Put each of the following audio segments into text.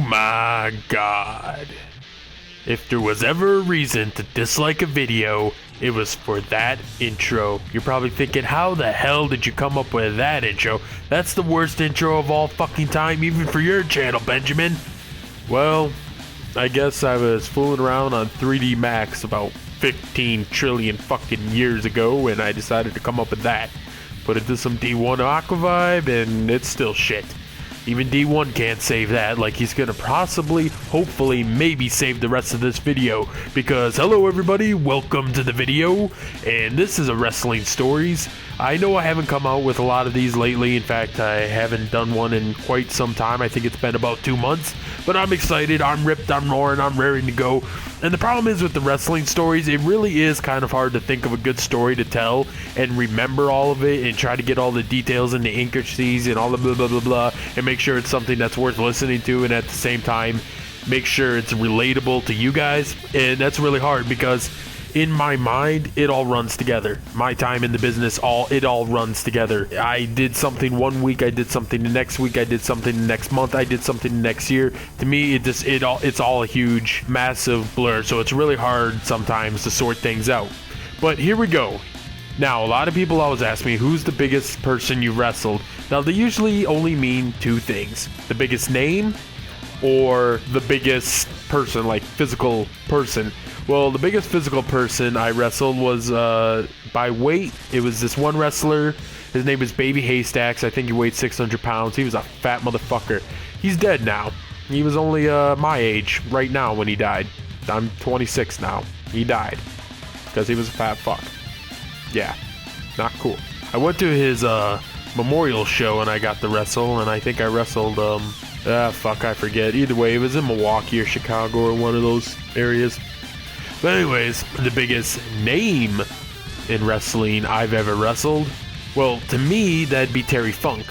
my god. If there was ever a reason to dislike a video, it was for that intro. You're probably thinking, how the hell did you come up with that intro? That's the worst intro of all fucking time, even for your channel, Benjamin. Well, I guess I was fooling around on 3D Max about 15 trillion fucking years ago, and I decided to come up with that. Put it to some D1 Aqua Vibe, and it's still shit. Even D1 can't save that, like he's gonna possibly, hopefully, maybe save the rest of this video. Because, hello everybody, welcome to the video, and this is a Wrestling Stories. I know I haven't come out with a lot of these lately. In fact, I haven't done one in quite some time. I think it's been about 2 months. But I'm excited, I'm ripped, I'm roaring, I'm raring to go. And the problem is with the Wrestling Stories, it really is kind of hard to think of a good story to tell and remember all of it and try to get all the details and the intricacies and all the blah blah blah blah and make sure it's something that's worth listening to, and at the same time make sure it's relatable to you guys. And that's really hard because in my mind, it all runs together. My time in the business, it all runs together. I did something one week, I did something the next week, I did something the next month, I did something the next year. To me, it's all a huge, massive blur. So it's really hard sometimes to sort things out. But here we go. Now, a lot of people always ask me, who's the biggest person you wrestled? Now, they usually only mean two things: the biggest name or the biggest person, like physical person. Well, the biggest physical person I wrestled was by weight. It was this one wrestler. His name was Baby Haystacks. I think he weighed 600 pounds. He was a fat motherfucker. He's dead now. He was only my age right now when he died. I'm 26 now. He died because he was a fat fuck. Yeah, not cool. I went to his memorial show and I got to wrestle, and I think I wrestled, I forget. Either way, it was in Milwaukee or Chicago or one of those areas. But anyways, the biggest name in wrestling I've ever wrestled, well, to me, that'd be Terry Funk.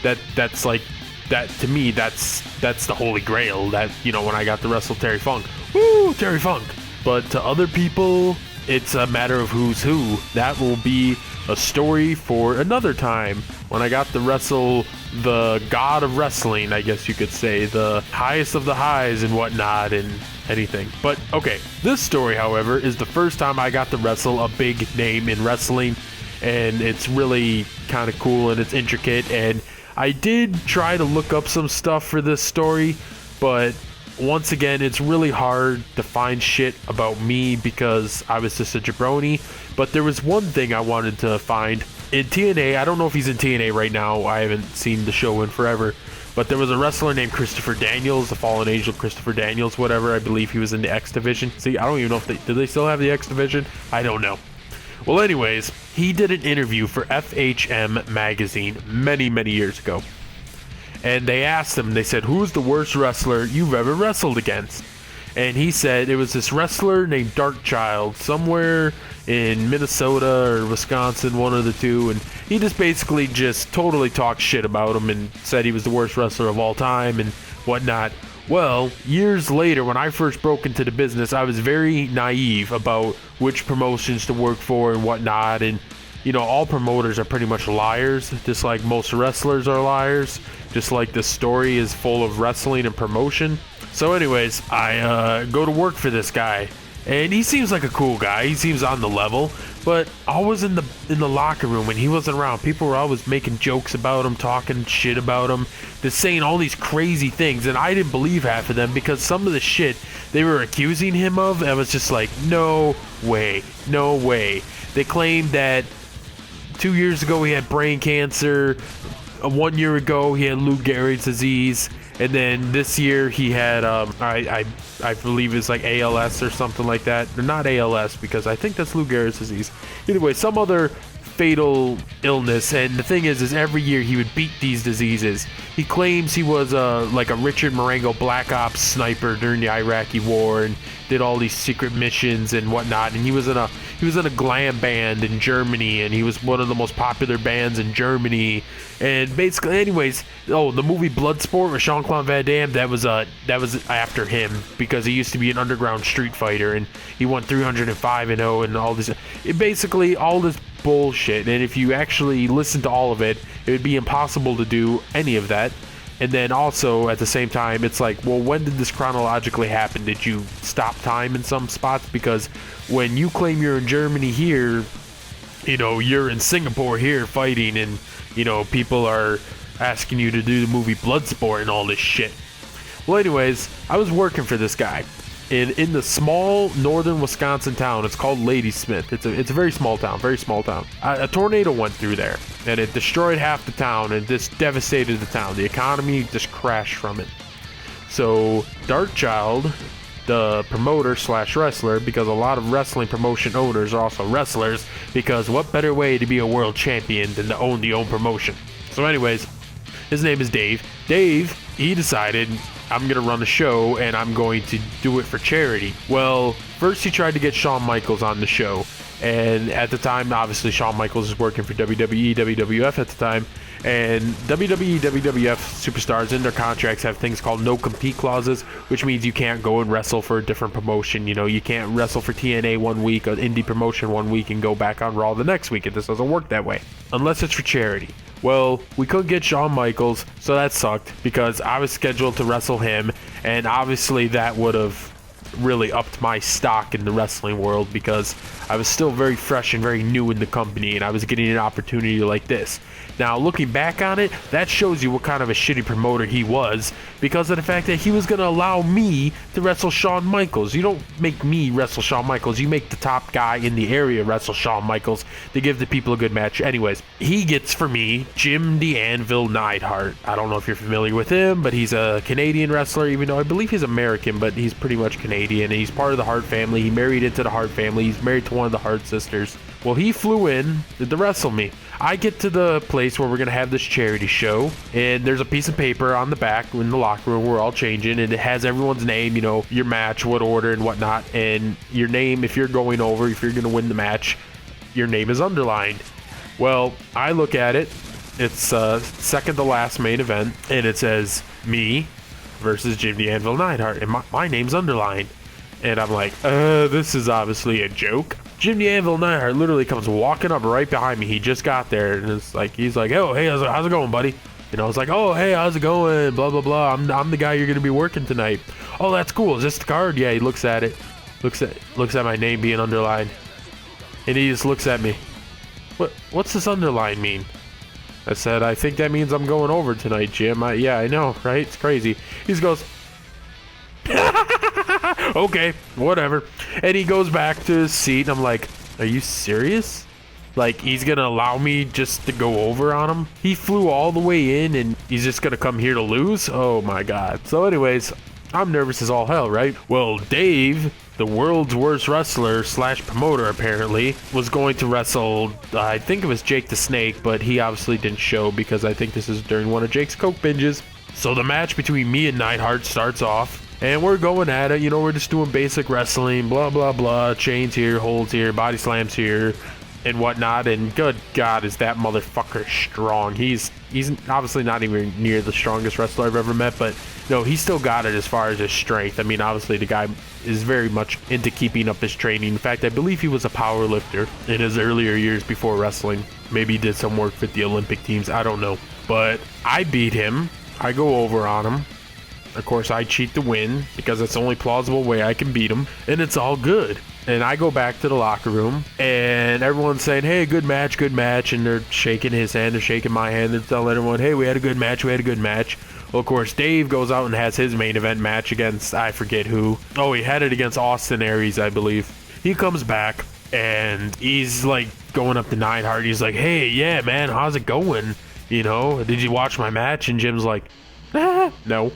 That's like, that to me, that's the holy grail. That, you know, when I got to wrestle Terry Funk, woo, Terry Funk. But to other people, it's a matter of who's who. That will be a story for another time, when I got to wrestle the god of wrestling, I guess you could say, the highest of the highs and whatnot, and anything. But okay, this story, however, is the first time I got to wrestle a big name in wrestling, and it's really kind of cool and it's intricate. And I did try to look up some stuff for this story, but once again, it's really hard to find shit about me because I was just a jabroni. But there was one thing I wanted to find in TNA. I don't know if he's in TNA right now. I haven't seen the show in forever. But there was a wrestler named Christopher Daniels, the Fallen Angel Christopher Daniels, whatever. I believe he was in the X Division. See, I don't even know if do they still have the X Division? I don't know. Well, anyways, he did an interview for FHM magazine many, many years ago. And they asked him, they said, who's the worst wrestler you've ever wrestled against? And he said it was this wrestler named Darkchild, somewhere in Minnesota or Wisconsin, one of the two. And he just basically just totally talked shit about him and said he was the worst wrestler of all time and whatnot. Well, years later, when I first broke into the business, I was very naive about which promotions to work for and whatnot. And, you know, all promoters are pretty much liars, just like most wrestlers are liars, just like the story is full of wrestling and promotion. So anyways, I go to work for this guy, and he seems like a cool guy. He seems on the level, but always in the locker room when he wasn't around, people were always making jokes about him, talking shit about him, just saying all these crazy things, and I didn't believe half of them because some of the shit they were accusing him of, I was just like, no way, no way. They claimed that 2 years ago he had brain cancer, 1 year ago he had Lou Gehrig's disease, and then this year he had I believe it's like ALS or something like that. Or not ALS, because I think that's Lou Gehrig's disease. Either way, some other fatal illness. And the thing is every year he would beat these diseases. He claims he was like a Richard Marengo Black Ops sniper during the Iraqi war and did all these secret missions and whatnot. And he was in a glam band in Germany, and he was one of the most popular bands in Germany. And basically, anyways, the movie Bloodsport with Jean-Claude Van Damme, that was after him, because he used to be an underground street fighter, and he won 305-0 and all this. Basically, all this bullshit. And if you actually listen to all of it, it would be impossible to do any of that. And then also at the same time, it's like, well, when did this chronologically happen? Did you stop time in some spots? Because when you claim you're in Germany here, you know, you're in Singapore here fighting, and, you know, people are asking you to do the movie Bloodsport and all this shit. Well, anyways, I was working for this guy in the small northern Wisconsin town. It's called Ladysmith. It's a very small town, A tornado went through there, and it destroyed half the town, and just devastated the town. The economy just crashed from it. So Darkchild, the promoter slash wrestler, because a lot of wrestling promotion owners are also wrestlers, because what better way to be a world champion than to own the own promotion? So anyways, his name is Dave. Dave, he decided, I'm going to run a show and I'm going to do it for charity. Well, first he tried to get Shawn Michaels on the show. And at the time, obviously, Shawn Michaels is working for WWE, WWF at the time. And WWE, WWF superstars in their contracts have things called no-compete clauses, which means you can't go and wrestle for a different promotion. You know, you can't wrestle for TNA one week, an indie promotion one week, and go back on Raw the next week. It just doesn't work that way, unless it's for charity. Well, we couldn't get Shawn Michaels, so that sucked, because I was scheduled to wrestle him, and obviously that would have really upped my stock in the wrestling world, because I was still very fresh and very new in the company, and I was getting an opportunity like this. Now, looking back on it, that shows you what kind of a shitty promoter he was, because of the fact that he was going to allow me to wrestle Shawn Michaels. You don't make me wrestle Shawn Michaels. You make the top guy in the area wrestle Shawn Michaels to give the people a good match. Anyways, he gets, for me, Jim the Anvil Neidhart. I don't know if you're familiar with him, but he's a Canadian wrestler, even though I believe he's American, but he's pretty much Canadian, and he's part of the Hart family. He married into the Hart family. He's married to one of the Hart sisters. Well, he flew in to wrestle me. I get to the place where we're going to have this charity show, and there's a piece of paper on the back in the locker room. We're all changing, and it has everyone's name, you know, your match, what order, and whatnot. And your name, if you're going over, if you're going to win the match, your name is underlined. Well, I look at it. It's second to last main event, and it says me versus Jim the Anvil Neidhart, and my name's underlined. And I'm like, this is obviously a joke. Jim the Anvil Neidhart literally comes walking up right behind me. He just got there, and it's like, he's like, oh, hey, how's it going, buddy? You know, it's like, oh, hey, how's it going? Blah, blah, blah. I'm the guy you're going to be working tonight. Oh, that's cool. Is this the card? Yeah, he looks at it. Looks at my name being underlined. And he just looks at me. What's this underline mean? I said, I think that means I'm going over tonight, Jim. Yeah, I know, right? It's crazy. He just goes, okay, whatever. And he goes back to his seat. I'm like, are you serious? Like, he's gonna allow me just to go over on him? He flew all the way in, and he's just gonna come here to lose? Oh my god. So anyways, I'm nervous as all hell, right? Well, Dave, the world's worst wrestler slash promoter apparently, was going to wrestle, I think it was Jake the Snake, but he obviously didn't show, because I think this is during one of Jake's coke binges. So the match between me and Neidhart starts off, and we're going at it. You know, we're just doing basic wrestling, blah, blah, blah. Chains here, holds here, body slams here, and whatnot. And good God, is that motherfucker strong. He's obviously not even near the strongest wrestler I've ever met, but no, he still got it as far as his strength. I mean, obviously the guy is very much into keeping up his training. In fact, I believe he was a power lifter in his earlier years before wrestling. Maybe he did some work with the Olympic teams. I don't know. But I beat him. I go over on him. Of course, I cheat to win, because it's the only plausible way I can beat him, and it's all good. And I go back to the locker room, and everyone's saying, hey, good match, and they're shaking his hand, they're shaking my hand, they're telling everyone, hey, we had a good match. Well, of course, Dave goes out and has his main event match against, I forget who. Oh, he had it against Austin Aries, I believe. He comes back, and he's, like, going up to Neidhart. He's like, hey, yeah, man, how's it going? You know, did you watch my match? And Jim's like, no.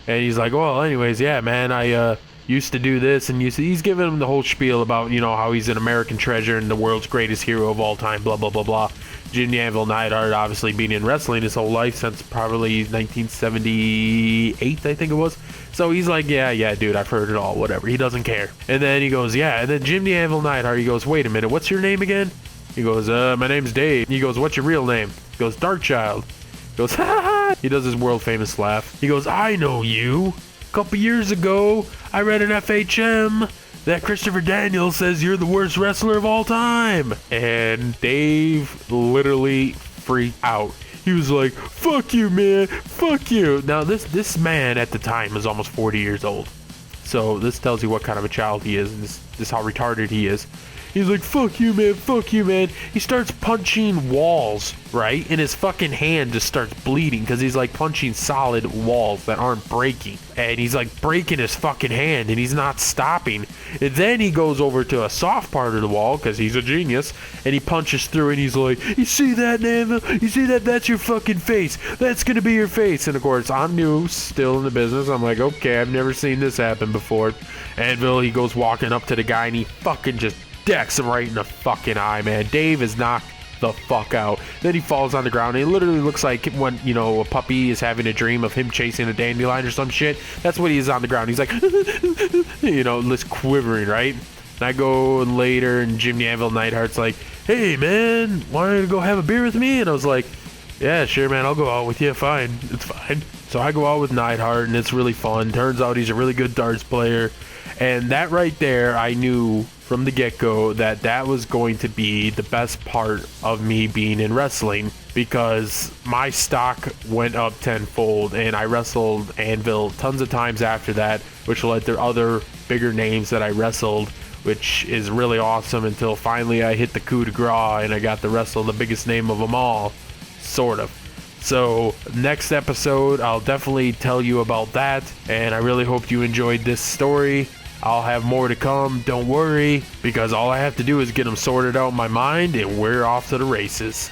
And he's like, well, anyways, yeah, man, I used to do this, and he's giving him the whole spiel about, you know, how he's an American treasure and the world's greatest hero of all time, blah, blah, blah, blah. Jim the Anvil Neidhart obviously been in wrestling his whole life since probably 1978, I think it was. So he's like, yeah, dude, I've heard it all, whatever. He doesn't care. And then he goes, yeah, and then Jim the Anvil Neidhart, he goes, wait a minute, what's your name again? He goes, my name's Dave. He goes, what's your real name? He goes, Darkchild. He goes, ha ha. He does his world famous laugh. He goes, I know you. A couple years ago, I read an FHM that Christopher Daniels says you're the worst wrestler of all time. And Dave literally freaked out. He was like, fuck you, man, fuck you. Now, this man at the time was almost 40 years old. So this tells you what kind of a child he is, and this how retarded he is. He's like, fuck you, man, fuck you, man. He starts punching walls, right? And his fucking hand just starts bleeding because he's like punching solid walls that aren't breaking. And he's like breaking his fucking hand and he's not stopping. And then he goes over to a soft part of the wall because he's a genius. And he punches through and he's like, you see that, Anvil? You see that? That's your fucking face. That's going to be your face. And of course, I'm new, still in the business. I'm like, okay, I've never seen this happen before. Anvil, he goes walking up to the guy and he fucking just decks him right in the fucking eye, man. Dave is knocked the fuck out. Then he falls on the ground. And it literally looks like when, you know, a puppy is having a dream of him chasing a dandelion or some shit. That's what he is on the ground. He's like, you know, just quivering, right? And I go later and Jimmy Anvil Neidhart's like, hey, man, want to go have a beer with me? And I was like, yeah, sure, man, I'll go out with you. Fine. It's fine. So I go out with Neidhart and it's really fun. Turns out he's a really good darts player. And that right there, I knew from the get-go that that was going to be the best part of me being in wrestling, because my stock went up tenfold and I wrestled Anvil tons of times after that, which led to other bigger names that I wrestled, which is really awesome, until finally I hit the coup de grace and I got to wrestle the biggest name of them all, sort of. So next episode, I'll definitely tell you about that, and I really hope you enjoyed this story. I'll have more to come, don't worry, because all I have to do is get them sorted out in my mind and we're off to the races.